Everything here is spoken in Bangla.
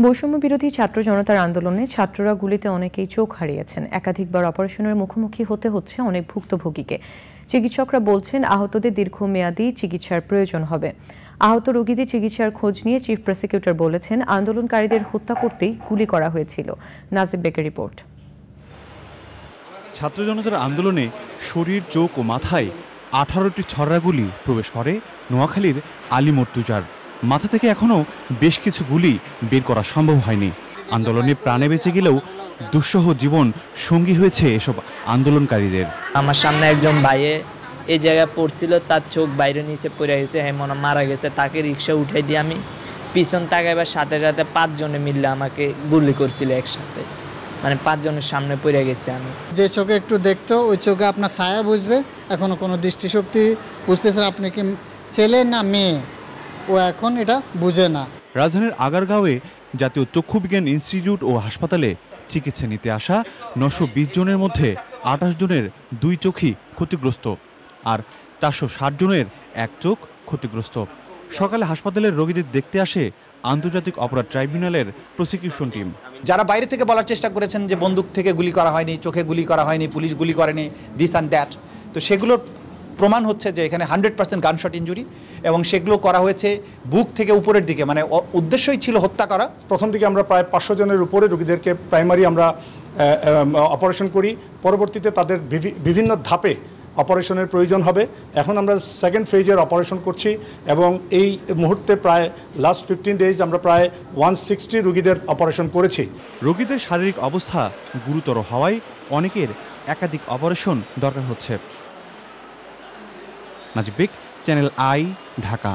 বৈষম্য বিরোধী ছাত্র জনতার আন্দোলনে ছাত্ররা গুলিতে অনেকেই চোখ হারিয়েছেন। একাধিকবার অপারেশনের মুখোমুখি হতে হচ্ছে অনেক ভুক্তভোগীকে। চিকিৎসকরা বলছেন আহতদের দীর্ঘমেয়াদী চিকিৎসার প্রয়োজন হবে। আহত রোগীদের চিকিৎসার খোঁজ নিয়ে চিফ প্রসিকিউটর বলেছেন, আন্দোলনকারীদের হত্যা করতেই গুলি করা হয়েছিল। নাজিব বেকের রিপোর্ট। ছাত্র জনতার আন্দোলনে শরীর, চোখ ও মাথায় 18টি ছড়া গুলি প্রবেশ করে নোয়াখালীর আলী মর্তুজার। মাথা থেকে এখনও বেশ কিছু গুলি বের করা সম্ভব হয়নি। আন্দোলনে প্রাণে বেঁচে গেলেও দুঃসহ জীবন সঙ্গী হয়েছে এসব আন্দোলনকারীদের। আমার সামনে একজন ভাইয়ে এই জায়গায় পড়ছিল, তার চোখ বাইরে নিচে পড়ে গেছে, মনে মারা গেছে। তাকে রিক্সা উঠাই দিয়ে আমি পিছন তাকাইবার সাথে সাথে 5 জনে মিললে আমাকে গুলি করছিল একসাথে। মানে 5 জনের সামনে পড়ে গেছে আমি। যে চোখে একটু দেখতো ওই চোখে আপনার ছায়া বুঝবে, এখনো কোনো দৃষ্টিশক্তি বুঝতেছেন আপনি কি ছেলে না মেয়ে, ও এখন এটা বুঝে না। রাজধানীর আগারগাঁওয়ে জাতীয় চক্ষু বিজ্ঞান ইনস্টিটিউট ও হাসপাতালে চিকিৎসা নিতে আসা 920 জনের মধ্যে 28 জনের 2 চোখই ক্ষতিগ্রস্ত, আর 460 জনের 1 চোখ ক্ষতিগ্রস্ত। সকালে হাসপাতালের রোগীদের দেখতে আসে আন্তর্জাতিক অপরাধ ট্রাইব্যুনালের প্রসিকিউশন টিম। যারা বাইরে থেকে বলার চেষ্টা করেছেন যে বন্দুক থেকে গুলি করা হয়নি, চোখে গুলি করা হয়নি, পুলিশ গুলি করেনি, দিস অ্যান্ড দ্যাট, তো সেগুলোর প্রমাণ হচ্ছে যে এখানে 100% গানশট ইঞ্জুরি, এবং সেগুলো করা হয়েছে বুক থেকে উপরের দিকে, মানে উদ্দেশ্যই ছিল হত্যা করা। প্রথম দিকে আমরা প্রায় 500 জনের উপরে রোগীদেরকে প্রাইমারি আমরা অপারেশন করি, পরবর্তীতে তাদের বিভিন্ন ধাপে অপারেশনের প্রয়োজন হবে। এখন আমরা সেকেন্ড ফেজের অপারেশন করছি, এবং এই মুহূর্তে প্রায় লাস্ট 15 ডেজ আমরা প্রায় 160 রোগীদের অপারেশন করেছি। রোগীদের শারীরিক অবস্থা গুরুতর হওয়ায় অনেকের একাধিক অপারেশন দরকার হচ্ছে। Najib Bek, channel I, Dhaka.